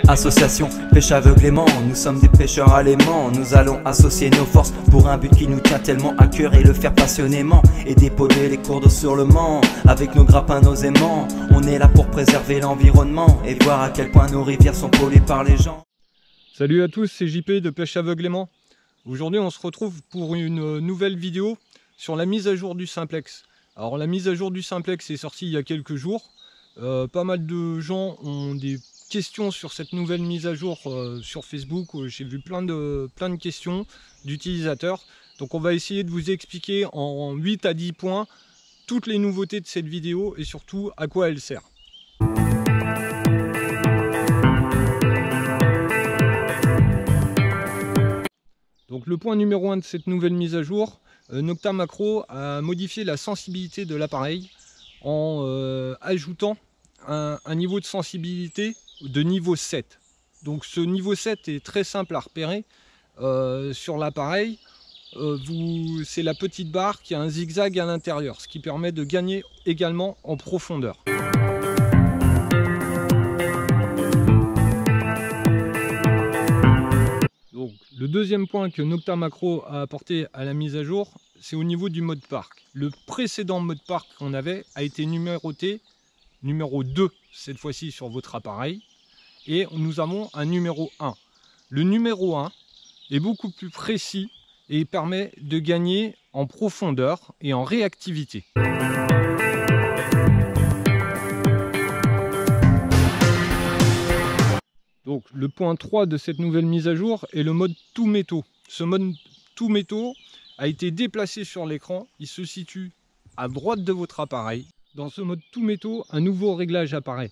Association pêche aveuglément, nous sommes des pêcheurs aléments. Nous allons associer nos forces pour un but qui nous tient tellement à cœur et le faire passionnément. Et dépolluer les cours d'eau sur le Mans, avec nos grappins, nos aimants. On est là pour préserver l'environnement et voir à quel point nos rivières sont polluées par les gens. Salut à tous, c'est JP de Pêche Aveuglément. Aujourd'hui on se retrouve pour une nouvelle vidéo sur la mise à jour du simplex. Alors la mise à jour du simplex est sortie il y a quelques jours. Pas mal de gens ont des questions sur cette nouvelle mise à jour sur Facebook. J'ai vu plein de questions d'utilisateurs. Donc on va essayer de vous expliquer en 8 à 10 points toutes les nouveautés de cette vidéo et surtout à quoi elle sert. Donc le point numéro 1 de cette nouvelle mise à jour, Nocta Macro a modifié la sensibilité de l'appareil en ajoutant un niveau de sensibilité de niveau 7. Donc ce niveau 7 est très simple à repérer sur l'appareil. C'est la petite barre qui a un zigzag à l'intérieur, ce qui permet de gagner également en profondeur. Donc, le deuxième point que Nocta Macro a apporté à la mise à jour, c'est au niveau du mode parc. Le précédent mode parc qu'on avait a été numéroté numéro 2 cette fois-ci sur votre appareil, et nous avons un numéro 1. Le numéro 1 est beaucoup plus précis et permet de gagner en profondeur et en réactivité. Donc le point 3 de cette nouvelle mise à jour est le mode tout métaux. Ce mode tout métaux a été déplacé sur l'écran, il se situe à droite de votre appareil. Dans ce mode tout métaux, un nouveau réglage apparaît.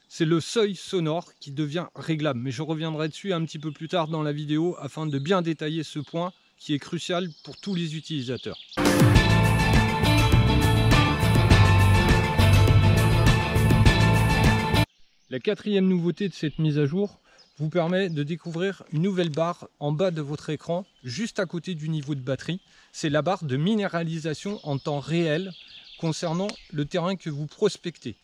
C'est le seuil sonore qui devient réglable. Mais je reviendrai dessus un petit peu plus tard dans la vidéo afin de bien détailler ce point qui est crucial pour tous les utilisateurs. La quatrième nouveauté de cette mise à jour vous permet de découvrir une nouvelle barre en bas de votre écran, juste à côté du niveau de batterie. C'est la barre de minéralisation en temps réel concernant le terrain que vous prospectez.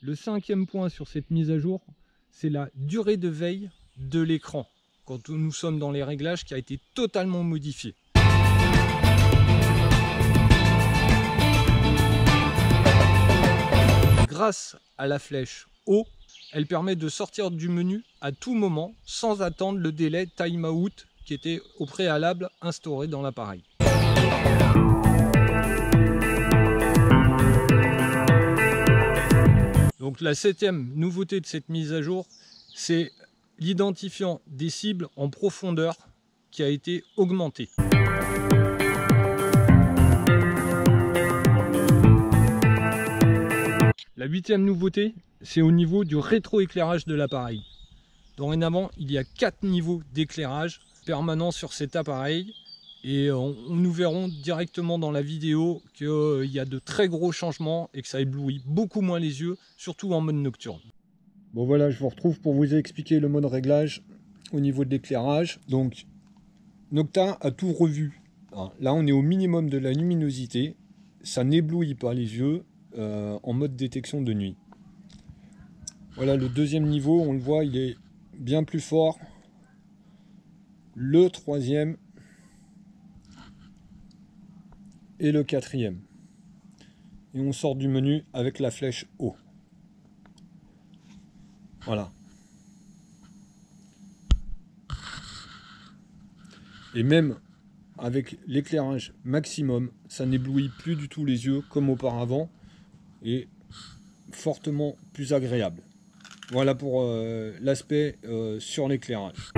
Le cinquième point sur cette mise à jour, c'est la durée de veille de l'écran quand nous sommes dans les réglages qui a été totalement modifiée. Grâce à la flèche haut, elle permet de sortir du menu à tout moment sans attendre le délai timeout qui était au préalable instauré dans l'appareil. Donc la septième nouveauté de cette mise à jour, c'est l'identifiant des cibles en profondeur qui a été augmenté. La huitième nouveauté, c'est au niveau du rétroéclairage de l'appareil. Dorénavant, il y a 4 niveaux d'éclairage permanent sur cet appareil. Et nous verrons directement dans la vidéo qu'il y a de très gros changements et que ça éblouit beaucoup moins les yeux, surtout en mode nocturne. Bon voilà, je vous retrouve pour vous expliquer le mode réglage au niveau de l'éclairage. Donc, Nocta a tout revu. Là, on est au minimum de la luminosité. Ça n'éblouit pas les yeux en mode détection de nuit. Voilà, le deuxième niveau, on le voit, il est bien plus fort. Le troisième et le quatrième. Et on sort du menu avec la flèche haut. Voilà. Et même avec l'éclairage maximum, ça n'éblouit plus du tout les yeux comme auparavant et fortement plus agréable. Voilà pour l'aspect sur l'éclairage.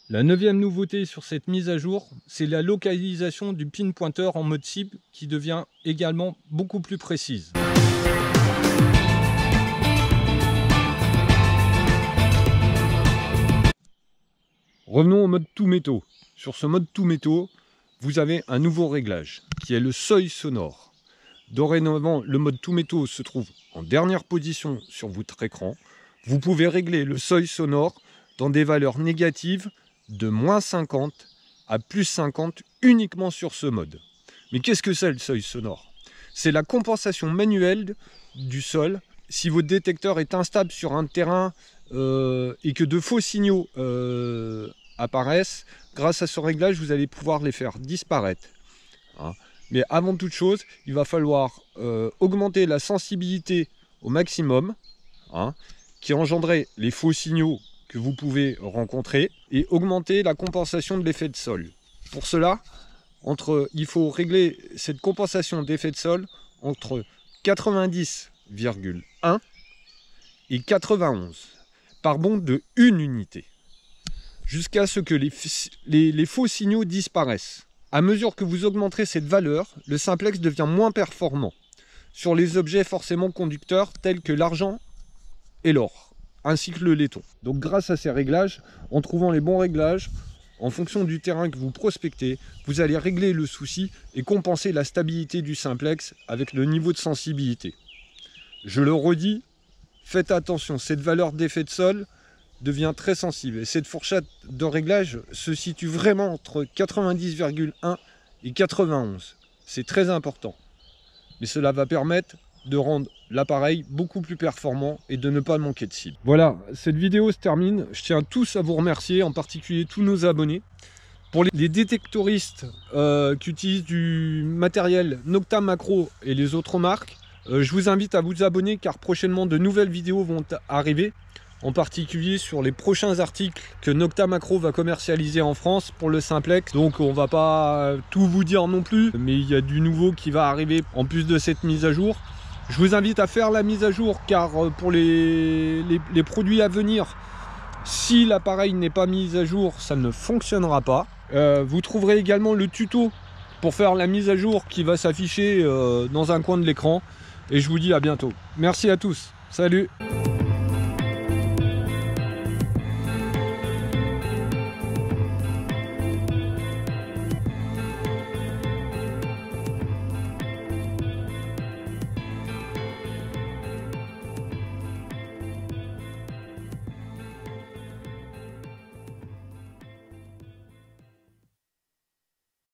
La neuvième nouveauté sur cette mise à jour, c'est la localisation du pin pointeur en mode cible qui devient également beaucoup plus précise. Revenons au mode tout métaux. Sur ce mode tout métaux, vous avez un nouveau réglage qui est le seuil sonore. Dorénavant, le mode tout métaux se trouve en dernière position sur votre écran. Vous pouvez régler le seuil sonore dans des valeurs négatives de -50 à plus 50 uniquement sur ce mode. Mais qu'est-ce que c'est le seuil sonore? C'est la compensation manuelle du sol. Si votre détecteur est instable sur un terrain et que de faux signaux apparaissent, grâce à ce réglage, vous allez pouvoir les faire disparaître. Hein. Mais avant toute chose, il va falloir augmenter la sensibilité au maximum, hein, qui engendrait les faux signaux que vous pouvez rencontrer, et augmenter la compensation de l'effet de sol. Pour cela, il faut régler cette compensation d'effet de sol entre 90,1 et 91 par bond de 1 unité, jusqu'à ce que les faux signaux disparaissent. À mesure que vous augmenterez cette valeur, le simplex devient moins performant sur les objets forcément conducteurs tels que l'argent et l'or, ainsi que le laiton. Donc grâce à ces réglages, en trouvant les bons réglages, en fonction du terrain que vous prospectez, vous allez régler le souci et compenser la stabilité du simplex avec le niveau de sensibilité. Je le redis, faites attention, cette valeur d'effet de sol devient très sensible. Et cette fourchette de réglage se situe vraiment entre 90,1 et 91. C'est très important. Mais cela va permettre de rendre l'appareil beaucoup plus performant et de ne pas manquer de cible. Voilà, cette vidéo se termine. Je tiens tous à vous remercier, en particulier tous nos abonnés. Pour les détectoristes qui utilisent du matériel Nocta Macro et les autres marques, je vous invite à vous abonner car prochainement de nouvelles vidéos vont arriver, en particulier sur les prochains articles que Nocta Macro va commercialiser en France pour le simplex. Donc on va pas tout vous dire non plus, mais il y a du nouveau qui va arriver en plus de cette mise à jour. Je vous invite à faire la mise à jour car pour les produits à venir, si l'appareil n'est pas mis à jour, ça ne fonctionnera pas. Vous trouverez également le tuto pour faire la mise à jour qui va s'afficher dans un coin de l'écran. Et je vous dis à bientôt. Merci à tous. Salut!